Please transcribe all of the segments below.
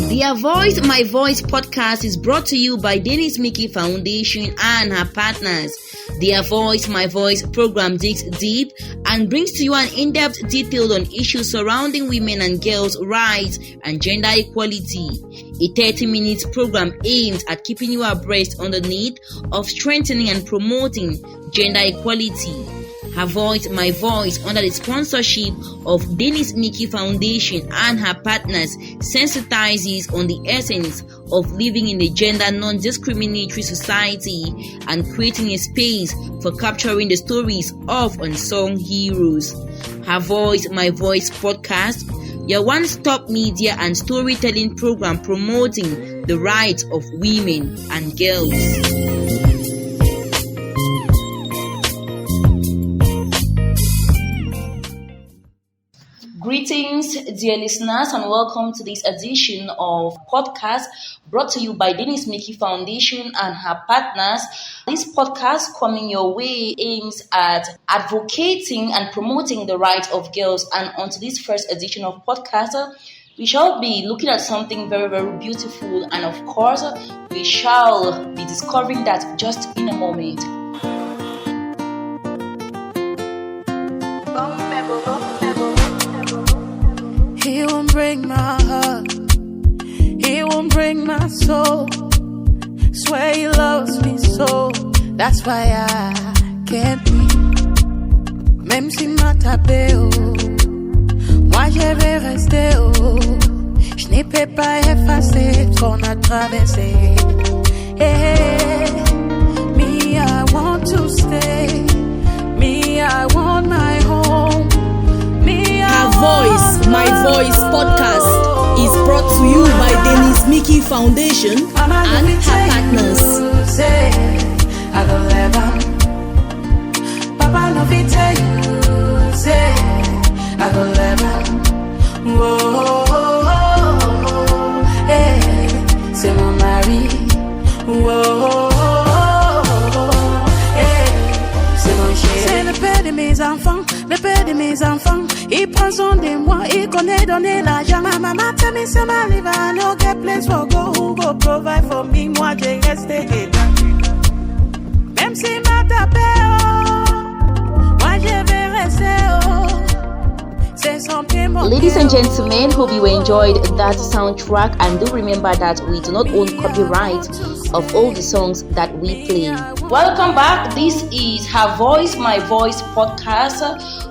Their Voice, My Voice podcast is brought to you by Denis Miki Foundation and her partners. Their Voice, My Voice program digs deep and brings to you an in-depth detail on issues surrounding women and girls' rights and gender equality. A 30-minute program aims at keeping you abreast on the need of strengthening and promoting gender equality. Her Voice, My Voice, under the sponsorship of Denis Miki Foundation and her partners, sensitizes on the essence of living in a gender non-discriminatory society and creating a space for capturing the stories of unsung heroes. Her Voice, My Voice podcast, your one-stop media and storytelling program promoting the rights of women and girls. Greetings, dear listeners, and welcome to this edition of podcast brought to you by Denis Miki Foundation and her partners. This podcast coming your way aims at advocating and promoting the rights of girls. And onto this first edition of podcast, we shall be looking at something very, very beautiful. And of course, we shall be discovering that just in a moment. He won't break my heart, he won't break my soul. Swear he loves me so, that's why I can't breathe. Même si ma tapé, oh, moi je vais rester, oh. Je ne peux pas effacer ce qu'on a traversé. Hey, me, I want to stay. Me, I want my home. Her Voice, My Voice podcast is brought to you by Denis Miki Foundation and her partners. I don't let them. Papa no fit tell you, say I don't let them. Whoa, hey, c'est mon mari. Whoa, hey, c'est mon chéri. C'est le père de mes enfants, le père de mes enfants. Il prend soin de moi, il connaît donner l'argent. Ma maman tell me some I live, I no get place for go. Who go provide for me? Moi j'ai resté dedans. Même si m'a tapé, oh, moi je vais rester, oh. C'est son pied mon. Ladies and gentlemen, hope you enjoyed that soundtrack, and do remember that we do not own copyright of all the songs that we play. Welcome back. This is Her Voice, My Voice podcast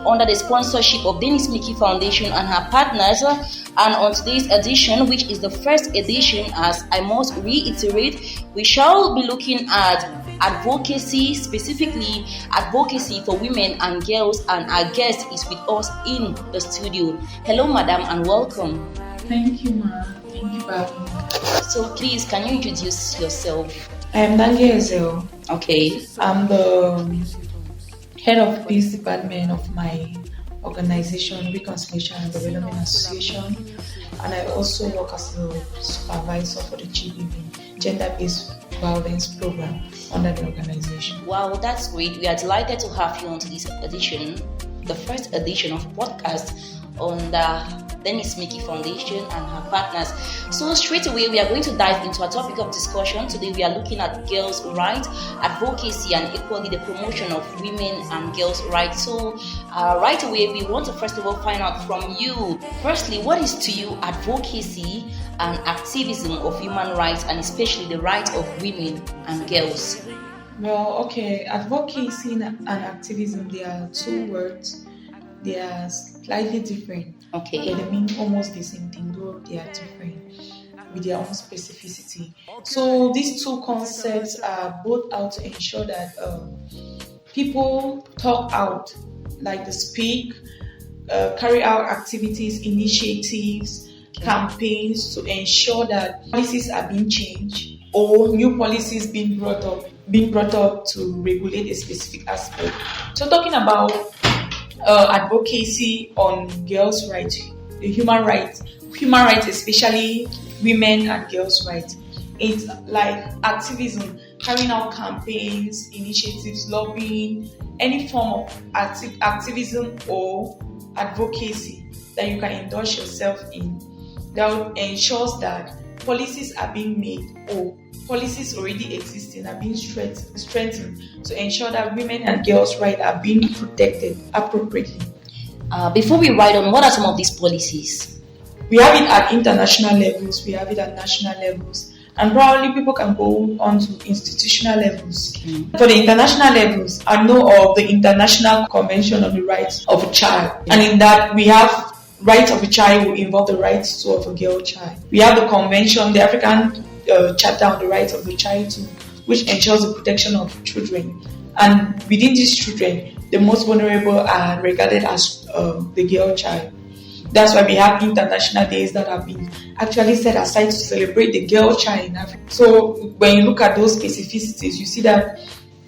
under the sponsorship of Denis Miki Foundation and her partners. And on today's edition, which is the first edition, as I must reiterate, we shall be looking at advocacy, specifically advocacy for women and girls, and our guest is with us in the studio. Hello, madam, and welcome. Thank you, ma. Thank you for having me. So please, can you introduce yourself? I am Nange Hazelle. Okay. I'm the head of peace department of my organization, Reconciliation and Development Association, and I also work as a supervisor for the GBV, Gender-Based Violence Program, under the organization. Wow, that's great. We are delighted to have you on to this edition, the first edition of podcast on the Denis Miki Foundation and her partners. So straight away, we are going to dive into a topic of discussion. Today, we are looking at girls' rights, advocacy, and equally the promotion of women and girls' rights. So right away, we want to first of all find out from you. Firstly, what is to you advocacy and activism of human rights, and especially the rights of women and girls? Well, okay, advocacy and activism, they are two words. They are slightly different. Okay. But they mean almost the same thing, though they are different with their own specificity. So these two concepts are both out to ensure that people talk out, like they speak, carry out activities, initiatives, campaigns to ensure that policies are being changed or new policies being brought up to regulate a specific aspect. So talking about advocacy on girls' rights, human rights, especially women and girls' rights. It's like activism, carrying out campaigns, initiatives, lobbying, any form of activism or advocacy that you can indulge yourself in that ensures that policies are being made or policies already existing are being strengthened to ensure that women and girls' rights are being protected appropriately. Before we ride on, what are some of these policies? We have it at international levels, we have it at national levels, and probably people can go on to institutional levels. For the international levels, I know of the International Convention on the Rights of a Child, and in that we have rights of a child will involve the rights of a girl child. We have the convention, the African Charter on the Rights of the Child too, which ensures the protection of children. And within these children, the most vulnerable are regarded as the girl child. That's why we have international days that have been actually set aside to celebrate the girl child in Africa. So when you look at those specificities, you see that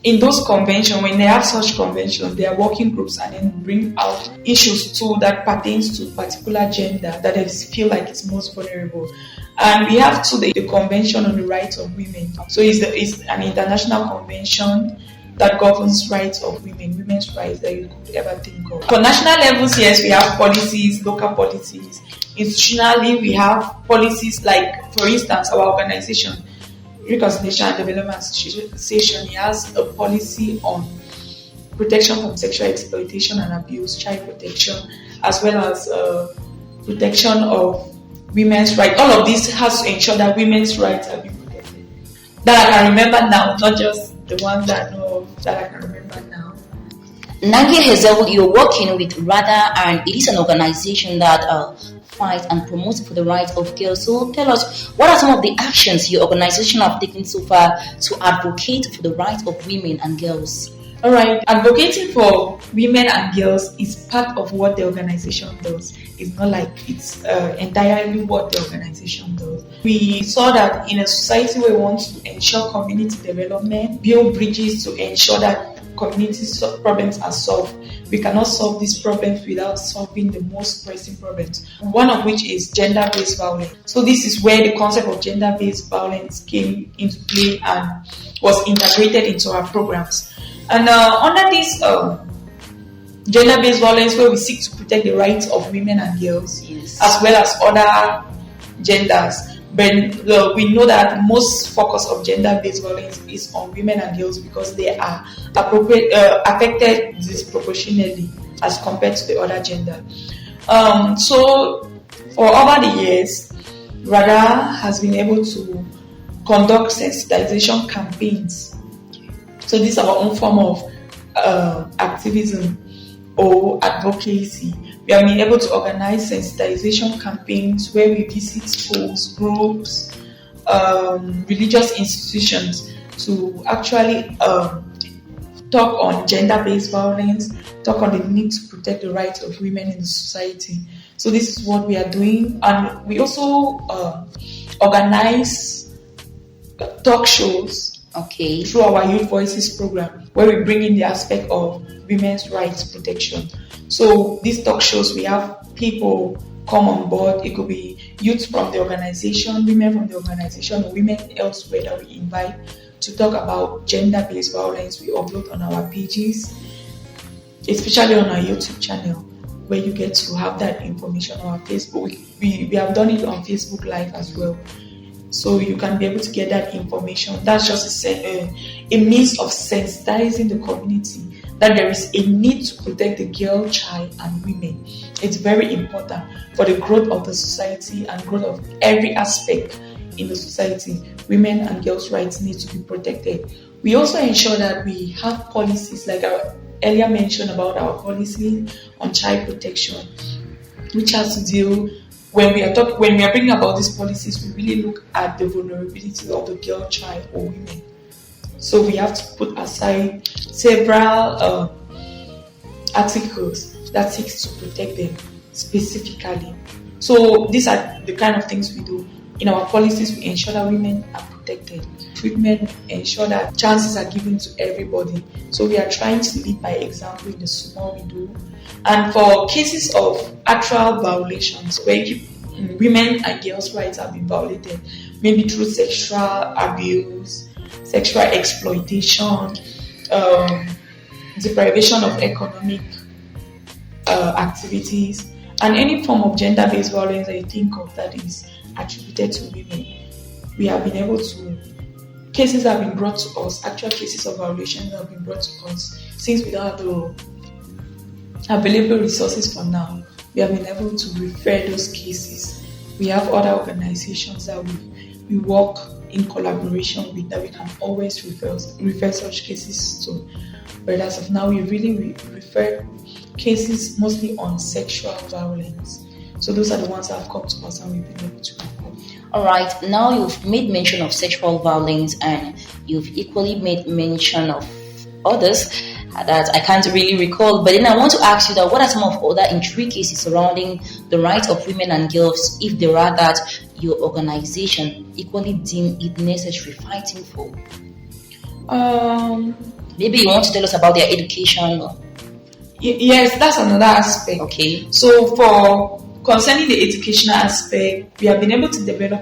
in those conventions, when they have such conventions, they are working groups and then bring out issues too that pertains to particular gender that they feel like it's most vulnerable. And we have too the Convention on the Rights of Women. So it's an international convention that governs rights of women, women's rights that you could ever think of. For national levels, yes, we have policies, local policies. Institutionally, we have policies like, for instance, our organization, Reconciliation and Development Association, has a policy on protection from sexual exploitation and abuse, child protection, as well as protection of women's rights. All of this has to ensure that women's rights are being protected. That I can remember now, not just the ones that I know of, that I can remember now. Nange Hazelle, you're working with RADA, and it is an organization that fights and promotes for the rights of girls. So tell us, what are some of the actions your organization have taken so far to advocate for the rights of women and girls? All right, advocating for women and girls is part of what the organization does. It's not like it's entirely what the organization does. We saw that in a society where we want to ensure community development, build bridges to ensure that community problems are solved. We cannot solve these problems without solving the most pressing problems, one of which is gender-based violence. So this is where the concept of gender-based violence came into play and was integrated into our programs. And under this gender-based violence, where we seek to protect the rights of women and girls, yes, as well as other genders, but we know that most focus of gender-based violence is on women and girls because they are affected disproportionately as compared to the other gender. So for over the years, RADA has been able to conduct sensitization campaigns. So this is our own form of activism or advocacy. We have been able to organize sensitization campaigns where we visit schools, groups, religious institutions to actually talk on gender-based violence, talk on the need to protect the rights of women in the society. So this is what we are doing. And we also organize talk shows through our Youth Voices program, where we bring in the aspect of women's rights protection. So these talk shows, we have people come on board. It could be youth from the organization, women from the organization, or women elsewhere that we invite to talk about gender-based violence. We upload on our pages, especially on our YouTube channel, where you get to have that information on our Facebook. We have done it on Facebook Live as well. So you can be able to get that information. That's just a means of sensitizing the community that there is a need to protect the girl, child, and women. It's very important for the growth of the society and growth of every aspect in the society. Women and girls' rights need to be protected. We also ensure that we have policies, like I earlier mentioned about our policy on child protection, which has to deal. When we are bringing about these policies, we really look at the vulnerability of the girl, child, or women. So we have to put aside several articles that seeks to protect them specifically. So these are the kind of things we do. In our policies, we ensure that women are protected. Women ensure that chances are given to everybody. So we are trying to lead by example in the small we do. And for cases of actual violations, where women and girls' rights have been violated, maybe through sexual abuse, sexual exploitation, deprivation of economic activities, and any form of gender-based violence that you think of that is attributed to women. We have been able to, cases have been brought to us, actual cases of violations have been brought to us. Since we don't have the available resources for now, we have been able to refer those cases. We have other organizations that we work in collaboration with that we can always refer such cases to. But as of now, we really refer cases mostly on sexual violence. So those are the ones that have come to us and we've been able to refer. All right, now you've made mention of sexual violence and you've equally made mention of others that I can't really recall. But then I want to ask you that what are some of other intricacies surrounding the rights of women and girls, if there are, that your organization equally deem it necessary fighting for? Maybe you want to tell us about their education. Yes, that's another aspect. Okay. So for concerning the educational aspect, we have been able to develop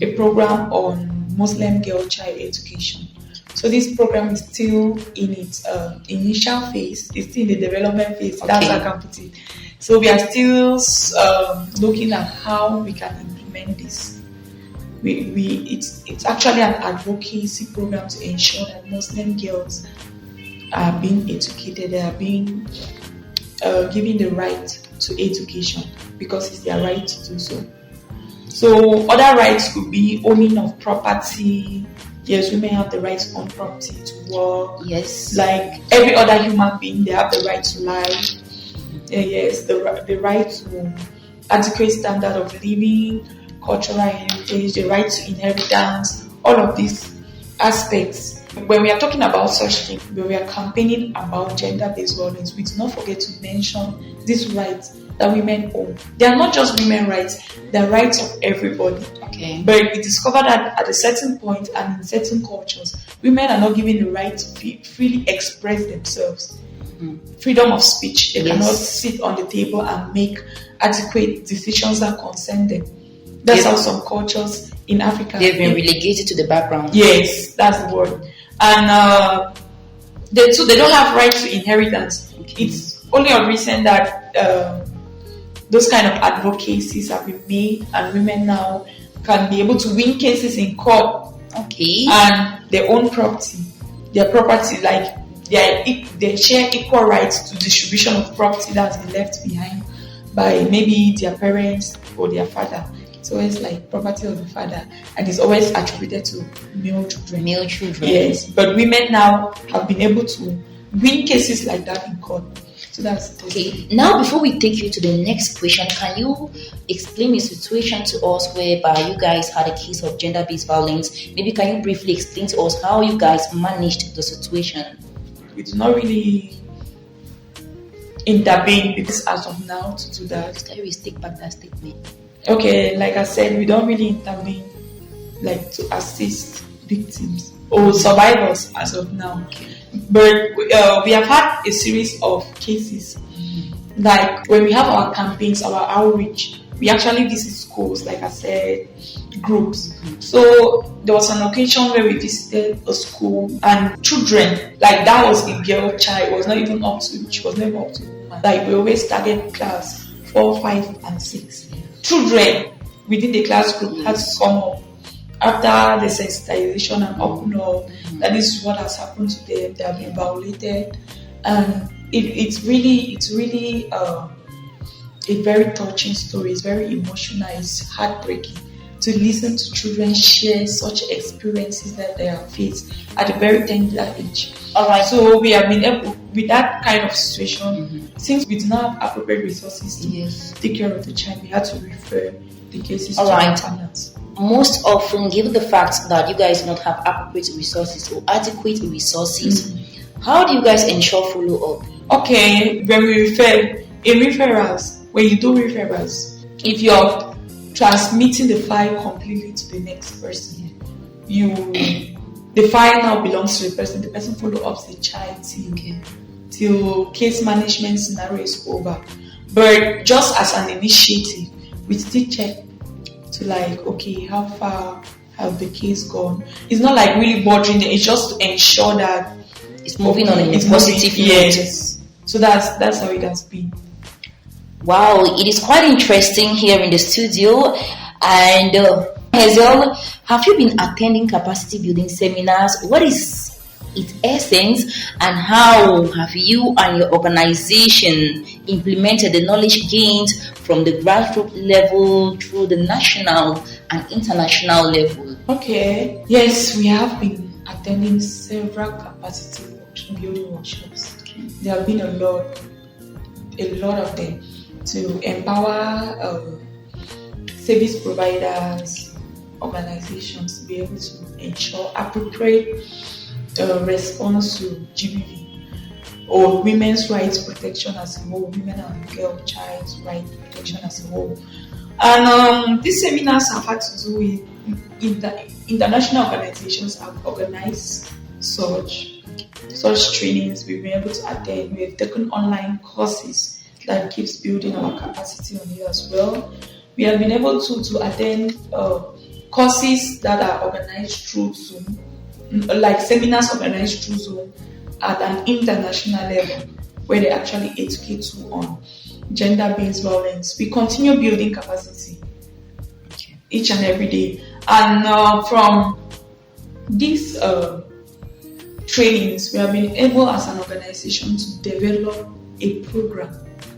a program on Muslim girl child education. So this program is still in its initial phase. It's still in the development phase. Okay. That's how I can put it. So we are still looking at how we can implement this. It's actually an advocacy program to ensure that Muslim girls are being educated. They are being given the right to education because it's their right to do so. So other rights could be owning of property. Yes, women have the right to own property, to work. Yes. Like every other human being, they have the right to life. Yes, the right to adequate standard of living, cultural heritage, the right to inheritance, all of these aspects. When we are talking about such things, when we are campaigning about gender-based violence, we do not forget to mention these rights that women own. They are not just women's rights, they are rights of everybody. Okay. But we discovered that at a certain point and in certain cultures, women are not given the right to freely express themselves. Freedom of speech. They cannot sit on the table and make adequate decisions that concern them. That's how some cultures in Africa, they've been relegated to the background. Yes, that's the word. And they don't have right to inheritance. Okay. It's only of recent that those kind of advocacies have been made, and women now can be able to win cases in court. Okay. And their own property, like they share equal rights to distribution of property that's been left behind by maybe their parents or their father. It's always like property of the father, and it's always attributed to male children. Male children. Yes, but women now have been able to win cases like that in court. So that's okay. Now, before we take you to the next question, can you explain the situation to us whereby you guys had a case of gender-based violence? Maybe can you briefly explain to us how you guys managed the situation? We do not really intervene because as of now to do that. Can you take back that statement? Okay, like I said, we don't really intervene like to assist victims or survivors as of now. Okay. But we have had a series of cases. Like when we have our campaigns, our outreach, we actually visit schools, like I said, groups. So there was an occasion where we visited a school and children, like that was a girl child, was not even up to, she was never up to woman. Like we always target class 4, 5, and 6. Children within the class group had to come up after the sensitization and open up that this is what has happened to them. They have been violated, and it's really a very touching story. It's very emotional. It's heartbreaking to listen to children share such experiences that they have faced at a very tender age. All right. So we have been able, with that kind of situation, since we do not have appropriate resources to take care of the child, we had to refer the cases to our partners. Most often, given the fact that you guys do not have appropriate resources or adequate resources, how do you guys ensure follow-up? Okay, when we refer, in referrals, when you do referrals, if you're transmitting the file completely to the next person, the file now belongs to the person follow up the child till case management scenario is over. But just as an initiative, we still check to like, okay, how far have the case gone? It's not like really bothering it, it's just to ensure that it's moving on in a positive note. Yes. So that's how it has been. Wow, it is quite interesting here in the studio. And Hazelle, have you been attending capacity building seminars? What is its essence, and how have you and your organization implemented the knowledge gained from the grassroots level through the national and international level? Okay, yes, we have been attending several capacity building workshops. There have been a lot of them to empower service providers, organizations to be able to ensure appropriate response to GBV or women's rights protection as a whole, women and girl child rights protection as a whole. And these seminars have had to do with international organizations have organized such trainings. We've been able to attend. We have taken online courses that keeps building our capacity on it as well. We have been able to attend courses that are organized through Zoom, like seminars organized through Zoom at an international level, where they actually educate you on gender-based violence. We continue building capacity each and every day. And from these trainings, we have been able as an organization to develop a program,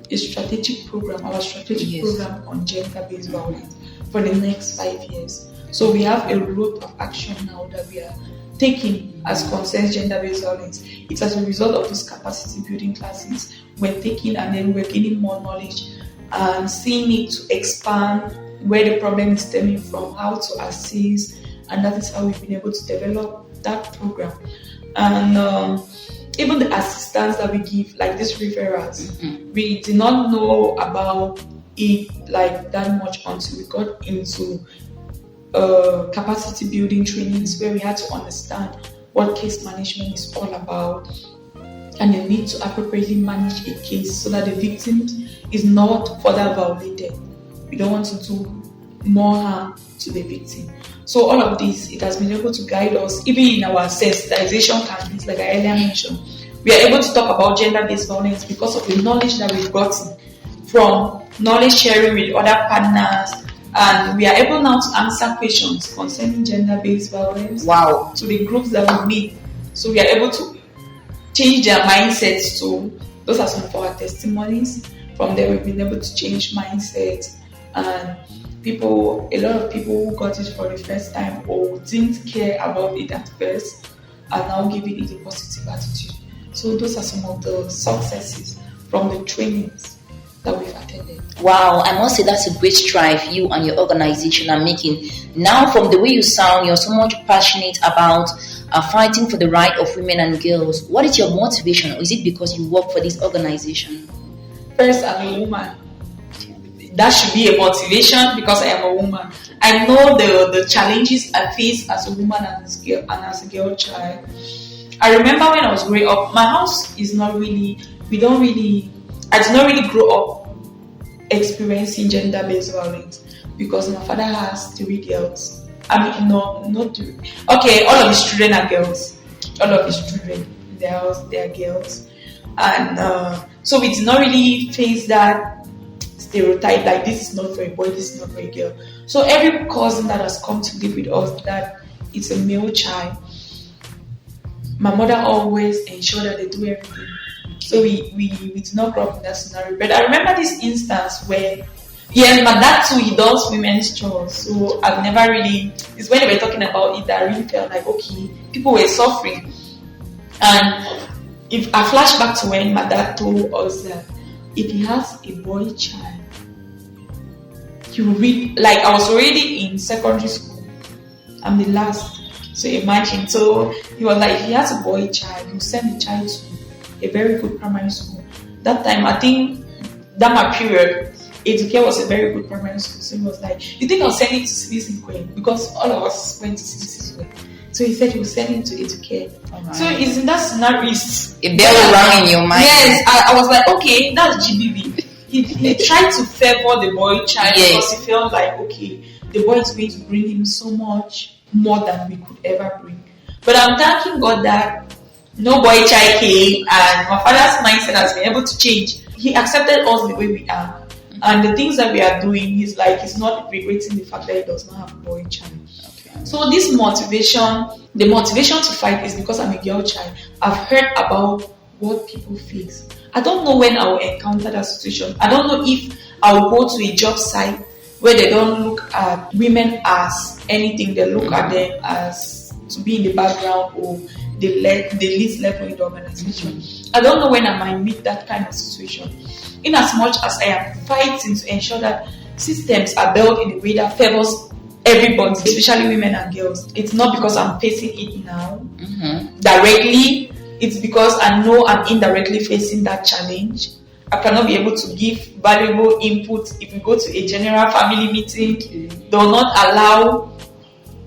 a strategic program, our strategic program on gender-based violence for the next 5 years. So we have a lot of action now that we are taking as concerns gender-based violence. It's as a result of these capacity building classes we're taking, and then we're gaining more knowledge and seeing it to expand where the problem is stemming from, how to assist, and that is how we've been able to develop that program. And even the assistance that we give, like these referrals, we did not know about it like that much until we got into capacity building trainings, where we had to understand what case management is all about and the need to appropriately manage a case so that the victim is not further violated. We don't want to do more harm to the victim. So all of this, it has been able to guide us, even in our sensitization campaigns, like I earlier mentioned. We are able to talk about gender-based violence because of the knowledge that we've gotten from knowledge sharing with other partners, and we are able now to answer questions concerning gender-based violence to the groups that we meet. So we are able to change their mindsets too. Those are some of our testimonies. From there, we've been able to change mindsets, and a lot of people who got it for the first time or didn't care about it at first are now giving it a positive attitude. So those are some of the successes from the trainings that we've attended. Wow, I must say that's a great strive you and your organization are making. Now, from the way you sound, you're so much passionate about fighting for the right of women and girls. What is your motivation, or is it because you work for this organization? First, I'm a woman. That should be a motivation because I am a woman. I know the challenges I face as a woman and as a girl child. I remember when I was growing up, my house is not really, I did not really grow up experiencing gender-based violence because my father has 3 girls. I mean, not 3. Okay, all of his children are girls. All of his children, they are girls. And so we did not really face that stereotype, like this is not for a boy, this is not for a girl. So every cousin that has come to live with us that it's a male child, my mother always ensured that they do everything. So we did not grow up in that scenario. But I remember this instance where, my dad too, he does women's chores. So I've never really, it's when they were talking about it that I really felt like, okay, people were suffering. And if I flash back to when my dad told us that if he has a boy child, he will read, like I was already in secondary school. I'm the last. So imagine, so he was like, if he has a boy child, he'll send the child to a very good primary school. That time, I think, that my period, Educare was a very good primary school. So he was like, you think I'll send him to Citizen Queen? Because all of us went to Citizen Queen. So he said he will send him to Educare. Right. So it's in that scenario. A bell rang in your mind. Yes, I was like, okay, that's GBV. He tried to favor the boy child because he felt like, okay, the boy is going to bring him so much more than we could ever bring. But I'm thanking God that no boy child came, and my father's mindset has been able to change. He accepted us the way we are, and the things that we are doing, he's not regretting the fact that he does not have a boy child. Okay. So this motivation, the motivation to fight is because I'm a girl child. I've heard about what people face. I don't know when I will encounter that situation. I don't know if I will go to a job site where they don't look at women as anything. They look at them as to be in the background or the least level in the organization. I don't know when I might meet that kind of situation. In as much as I am fighting to ensure that systems are built in a way that favors everybody, especially women and girls. It's not because I'm facing it now directly. It's because I know I'm indirectly facing that challenge. I cannot be able to give valuable input. If we go to a general family meeting, they will not allow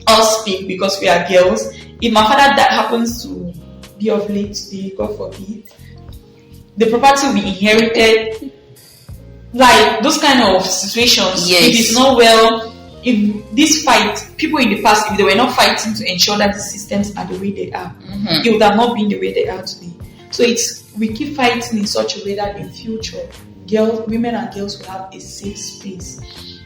us speak because we are girls. If my father that happens to be of late today, God forbid, the property will be inherited. Like those kind of situations. Yes. If it's not well, if this fight, people in the past, if they were not fighting to ensure that the systems are the way they are, it would have not been the way they are today. So we keep fighting in such a way that in future, women and girls will have a safe space.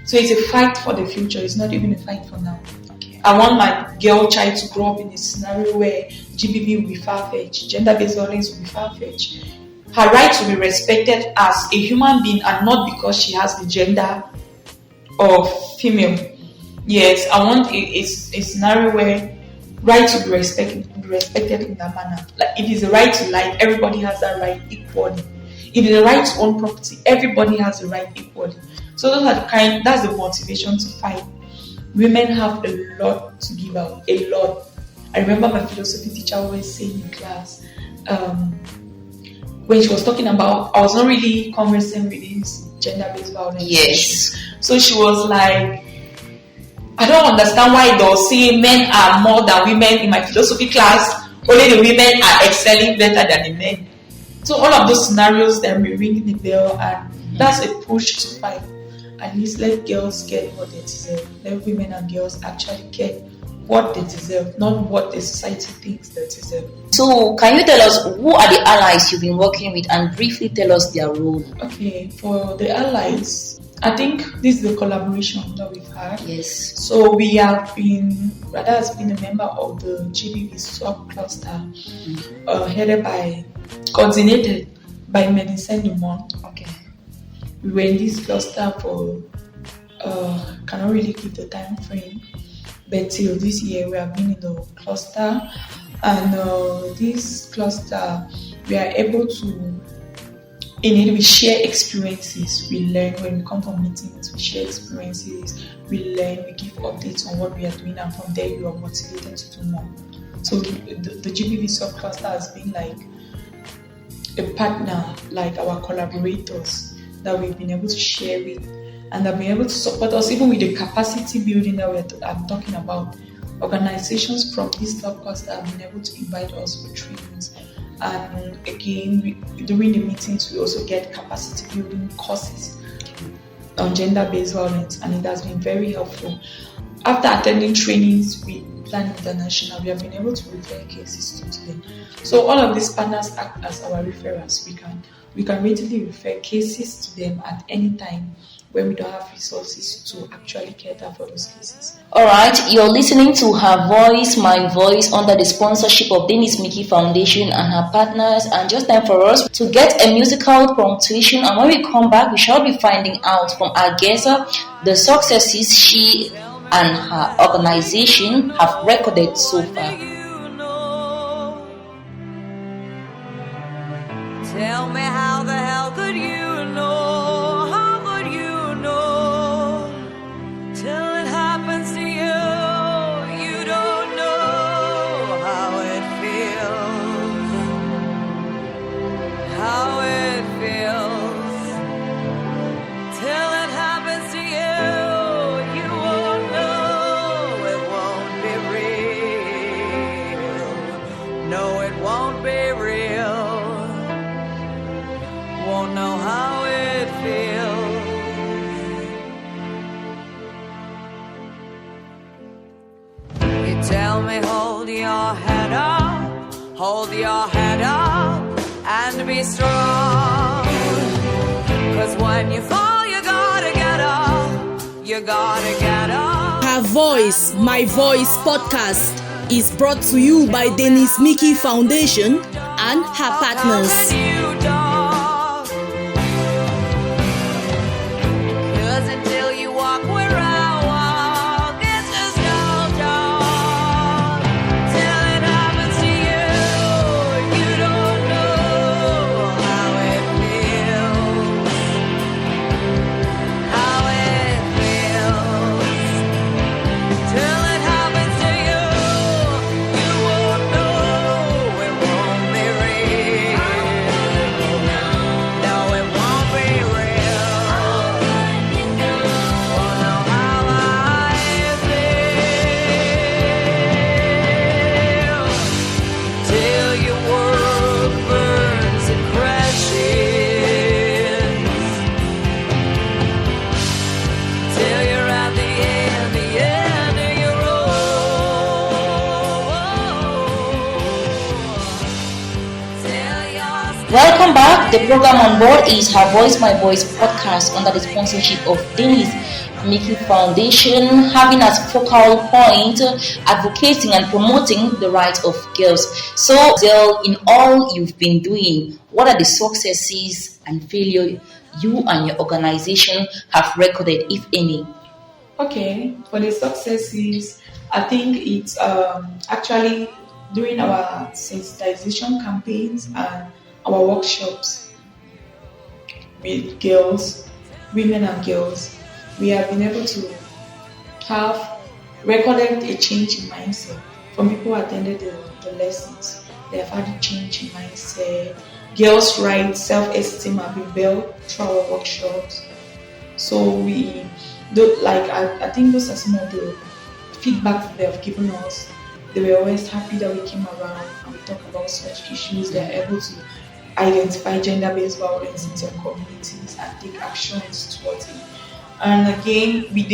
So it's a fight for the future. It's not even a fight for now. Okay. I want my girl child to grow up in a scenario where GBV will be far-fetched, gender-based violence will be far-fetched. Her rights will be respected as a human being and not because she has the gender of female. Yes, I want a scenario where rights will be respected in that manner. Like if it's a right to life, everybody has that right equally. If it's a right to own property, everybody has the right equally. So that's the motivation to fight. Women have a lot to give out, a lot. I remember my philosophy teacher always saying in class, when she was talking about, I was not really conversing with this gender-based violence. Yes. So she was like, I don't understand why they'll say men are more than women in my philosophy class. Only the women are excelling better than the men. So all of those scenarios, they're ringing the bell, and that's a push to fight. At least let girls get what they deserve. Let women and girls actually get what they deserve, not what the society thinks they deserve. So, can you tell us who are the allies you've been working with, and briefly tell us their role? Okay, for the allies, I think this is the collaboration that we've had. Yes. So we have been, Rada has been a member of the GBV sub-cluster, coordinated by Medicine du Monde. Okay. We were in this cluster for, cannot really give the time frame, but till this year we have been in the cluster, and this cluster we are able to, in it we share experiences, we learn when we come from meetings, we share experiences, we learn, we give updates on what we are doing, and from there you are motivated to do more. So the GBV sub-cluster has been like a partner, like our collaborators that we've been able to share with, and they've been able to support us even with the capacity building that I'm talking about. Organizations from this sub-cluster have been able to invite us for trainings, and again during the meetings we also get capacity building courses on gender-based violence, and it has been very helpful. After attending trainings with Plan International, we have been able to refer cases to them. So all of these partners act as our referrals. We can readily refer cases to them at any time when we don't have resources to actually cater for those cases. Alright, you're listening to Her Voice, My Voice under the sponsorship of Denis Miki Foundation and her partners, and just time for us to get a musical punctuation, and when we come back we shall be finding out from our guest the successes she and her organization have recorded so far. Tell me, how the hell could you know? How could you know? Till it happens to you, you don't know how it feels. How it feels. Till it happens to you, you won't know. It won't be real. No, it won't be real. Won't know how it feels. You tell me hold your head up, hold your head up and be strong. 'Cause when you fall, you gotta get up. You gotta get up. Her Voice, My Voice podcast is brought to you by Denis Miki Foundation and her partners. Cause until you walk where I walk, it's just no job. Till it happens to you, you don't know how it feels. How it feels. Till it happens to you, you won't know. It won't be real. No, it won't be real. Won't know how I feel. Till your world burns and crashes. Till you're at the end of your road. Till you're Welcome back. The program on board is Her Voice, My Voice podcast under the sponsorship of Denis Miki Foundation, having as focal point advocating and promoting the rights of girls. So, Hazelle, in all you've been doing, what are the successes and failure you and your organization have recorded, if any? Okay, for the successes, I think it's actually during our sensitization campaigns and our workshops with girls, women and girls, we have been able to have recorded a change in mindset from people who attended the lessons. They have had a change in mindset. Girls' rights, self-esteem have been built through our workshops. So we do, I think those are some of the feedback they have given us. They were always happy that we came around and we talk about such issues. They are able to identify gender-based violence in their communities and take actions towards it. And again, with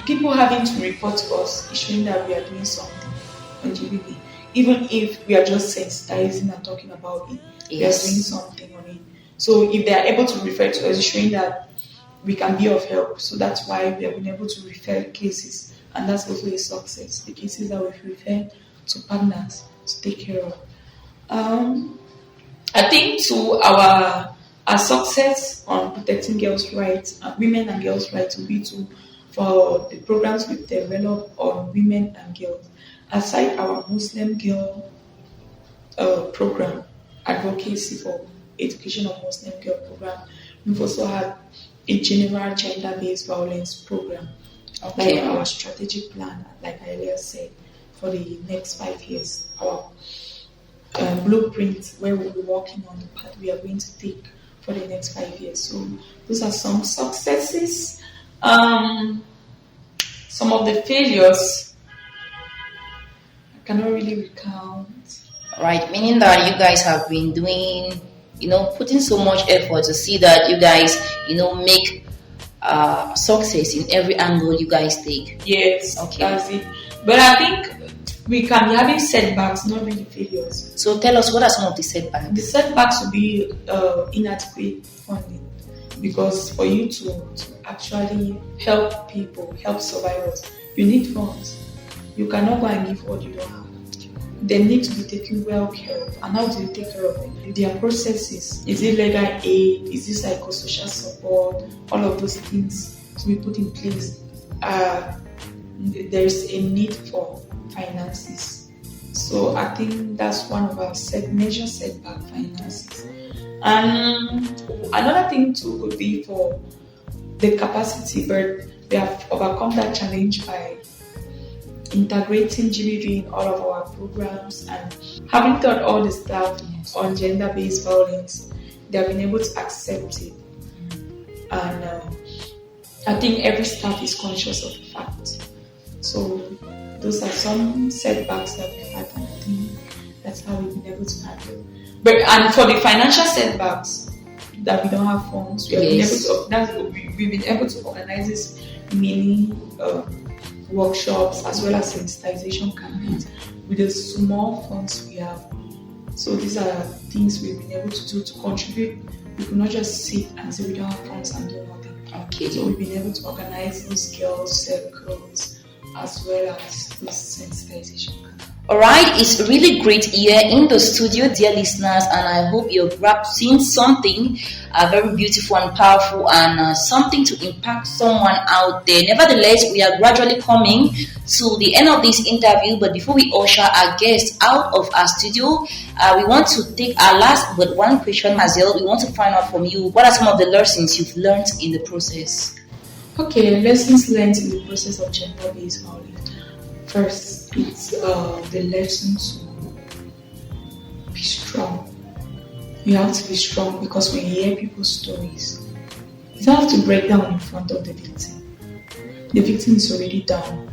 people having to report to us, it's showing that we are doing something on GBV. Even if we are just sensitizing and talking about it, we are doing something on it. So if they are able to refer to us, it's showing that we can be of help. So that's why we have been able to refer cases, and that's also a success. The cases that we've referred to partners to take care of. I think to our success on protecting girls' rights, women and girls' rights, will be for the programs we develop on women and girls. Aside our Muslim girl program, advocacy for education of Muslim girl program, we've also had a general gender-based violence program, like our strategic plan, like I earlier said, for the next 5 years. Our blueprint where we'll be working on the path we are going to take for the next 5 years. So those are some successes. Some of the failures I cannot really recount. Right, meaning that you guys have been doing, putting so much effort to see that you guys, make success in every angle you guys take. Yes, okay, that's it. But I think we can be having setbacks, not really failures. So tell us, what are some of the setbacks? The setbacks will be inadequate funding, because for you to actually help people, help survivors, you need funds. You cannot go and give what you don't have. They need to be taken well care of. And how do you take care of them? Their processes. Is it legal aid? Is it psychosocial support? All of those things to be put in place. There is a need for finances. So I think that's one of our major setback, finances. And another thing too could be for the capacity, but we have overcome that challenge by integrating GBV in all of our programs, and having taught all the staff on gender-based violence, they have been able to accept it. And I think every staff is conscious of the fact. So those are some setbacks that we've had, and I think that's how we've been able to handle. And for the financial setbacks, that we don't have funds, we've been able to organize this mini workshops as well as sensitization campaigns with the small funds we have. So these are things we've been able to do to contribute. We could not just sit and say we don't have funds and do nothing. Okay. So we've been able to organize those girls' circles as well as those sensitization campaigns. Alright, it's really great here in the studio, dear listeners, and I hope you're seeing something very beautiful and powerful and something to impact someone out there. Nevertheless, we are gradually coming to the end of this interview, but before we usher our guests out of our studio, we want to take our last but one question, Hazelle. We want to find out from you, what are some of the lessons you've learned in the process? Okay, lessons learned in the process of gender-based violence. First, it's the lesson to be strong. You have to be strong because when you hear people's stories, you don't have to break down in front of the victim. The victim is already down.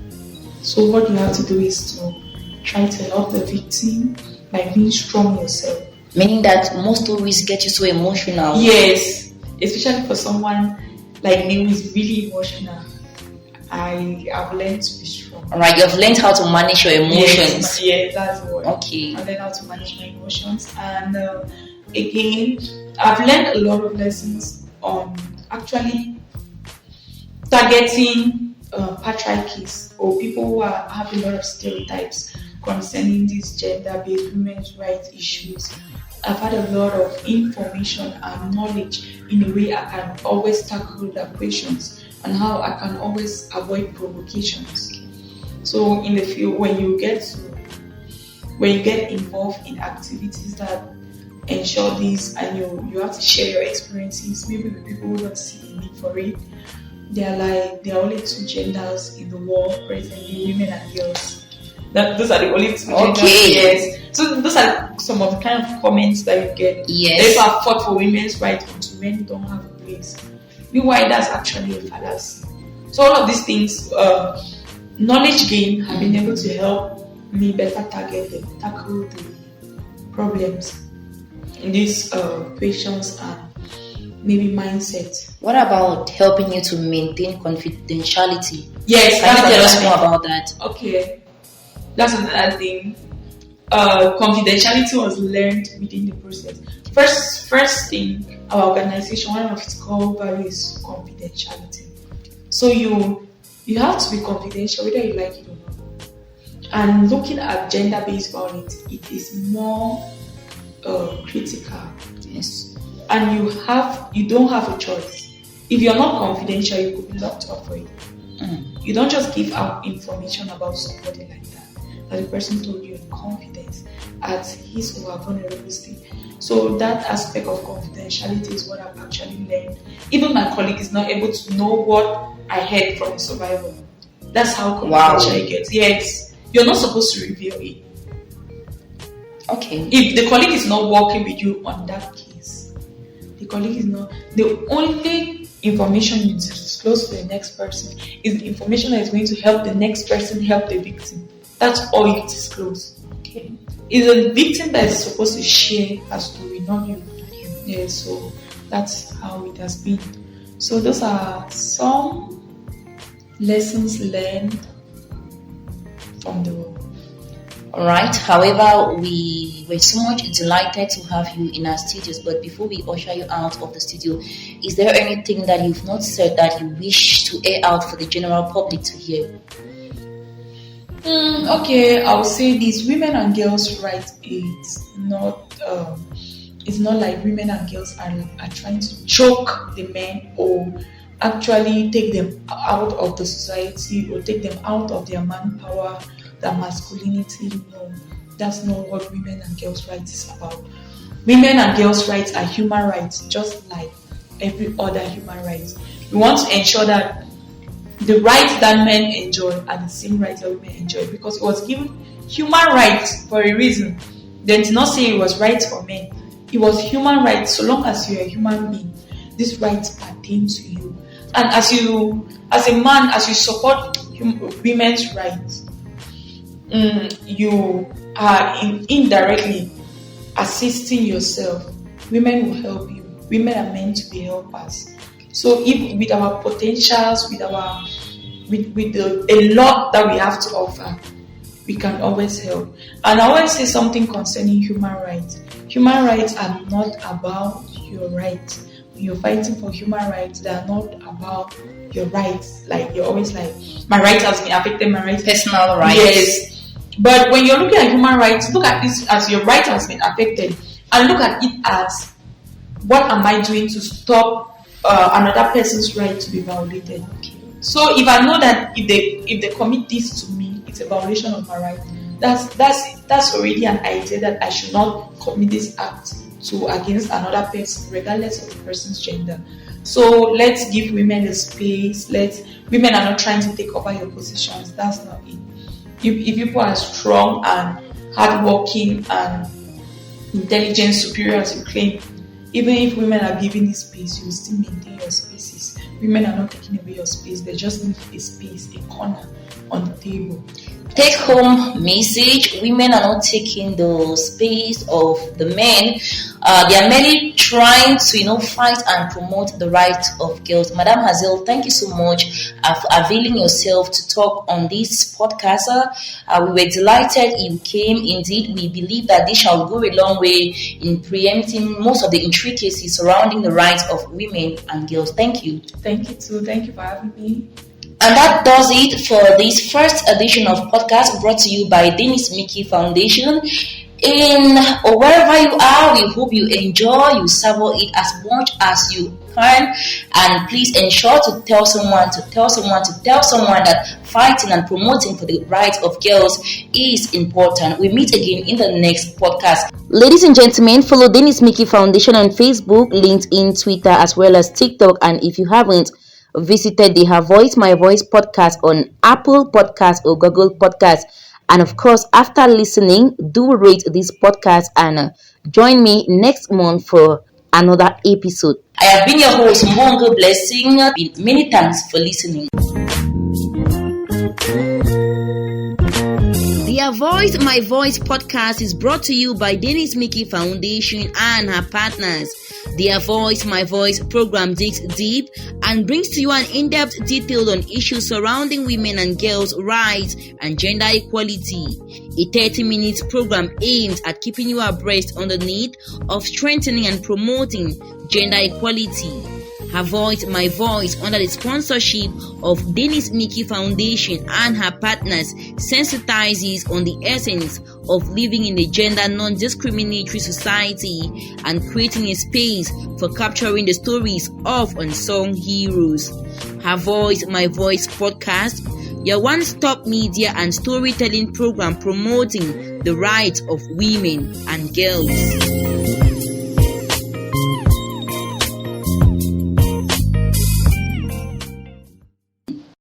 So what you have to do is to try to help the victim by being strong yourself. Meaning that most stories get you so emotional. Yes, especially for someone like me who is really emotional. I have learned to be strong. Alright, you've learned how to manage your emotions. Yes, that's what. Okay. I learned how to manage my emotions, and again, I've learned a lot of lessons on actually targeting patriarchies or people who have a lot of stereotypes concerning these gender-based women's rights issues. I've had a lot of information and knowledge in a way I can always tackle the questions and how I can always avoid provocations. So in the field, when you get involved in activities that ensure this, and you have to share your experiences, maybe with people who don't see the need for it. There are only two genders in the world presently, women and girls. Those are the only two genders. Yes. So those are some of the kind of comments that you get. Yes. If I fought for women's rights, but men don't have a place. Meanwhile, that's actually a fallacy. So all of these things, knowledge gain, have been able to help me better tackle the problems in these questions and maybe mindset. What about helping you to maintain confidentiality? Yes, can you tell us more about that? Okay, that's another thing. Confidentiality was learned within the process. First thing, our organization, one of its core values is confidentiality. So you have to be confidential whether you like it or not. And looking at gender-based violence, it is more critical. Yes. And you don't have a choice. If you're not confidential, you could be locked up for it. You don't just give out information about somebody like that the person told you in confidence at his or her vulnerable state. So that aspect of confidentiality is what I've actually learned. Even my colleague is not able to know what I heard from the survivor. That's how confidential it gets. Yes, you're not supposed to reveal it. Okay. If the colleague is not working with you on that case, the colleague is not. The only information you disclose to the next person is the information that is going to help the next person help the victim. That's all you disclose. Okay. It's the victim that is supposed to share her story, not you. Yeah, so that's how it has been. So those are some lessons learned from the world. Alright, however, we were so much delighted to have you in our studios, but before we usher you out of the studio, is there anything that you've not said that you wish to air out for the general public to hear? Okay, I would say this: women and girls' rights it's not like women and girls are trying to choke the men or actually take them out of the society or take them out of their manpower, their masculinity. No, that's not what women and girls' rights is about. Women and girls' rights are human rights, just like every other human rights. We want to ensure that the rights that men enjoy are the same rights that women enjoy, because it was given human rights for a reason. Then to not say it was rights for men. It was human rights. So long as you're a human being, these rights pertain to you. And as a man, as you support women's rights, you are indirectly assisting yourself. Women will help you. Women are meant to be helpers. So if with our potentials, with our a lot that we have to offer, we can always help. And I always say something concerning human rights. Human rights are not about your rights. When you're fighting for human rights, they are not about your rights. Like, you're always like, my rights has been affected, my rights. Personal rights. Yes. But when you're looking at human rights, look at this as your right has been affected, and look at it as, what am I doing to stop another person's right to be violated? So if I know that if they commit this to me, it's a violation of my right, that's already an idea that I should not commit this act against another person, regardless of the person's gender. So let's give women a space. Women are not trying to take over your positions. That's not it. If people are strong and hardworking and intelligent, superior as you claim, even if women are given this space, you will still maintain your spaces. Women are not taking away your space. They just need a space, a corner on the table. Take home message: women are not taking the space of the men. They are merely trying to fight and promote the rights of girls. Madam Hazelle, thank you so much for availing yourself to talk on this podcast. We were delighted you came. Indeed, we believe that this shall go a long way in preempting most of the intricacies surrounding the rights of women and girls. Thank you. Thank you too. Thank you for having me. And that does it for this first edition of podcast brought to you by Denis Miki Foundation. Wherever you are, we hope you enjoy, you savor it as much as you can, and please ensure to tell someone that fighting and promoting for the rights of girls is important. We meet again in the next podcast. Ladies and gentlemen, follow Denis Miki Foundation on Facebook, LinkedIn, Twitter, as well as TikTok. And if you haven't visited the Her Voice, My Voice podcast on Apple Podcasts or Google Podcasts, and of course, after listening, do rate this podcast and join me next month for another episode. I have been your host, Mbongeh Blessing. Many thanks for listening. The Her Voice, My Voice podcast is brought to you by Denis Miki Foundation and her partners. The Her Voice, My Voice program digs deep and brings to you an in-depth detail on issues surrounding women and girls' rights and gender equality. A 30-minute program aims at keeping you abreast on the need of strengthening and promoting gender equality. Her Voice, My Voice, under the sponsorship of Denis Miki Foundation and her partners, sensitizes on the essence of living in a gender non-discriminatory society and creating a space for capturing the stories of unsung heroes. Her Voice, My Voice podcast, your one-stop media and storytelling program promoting the rights of women and girls.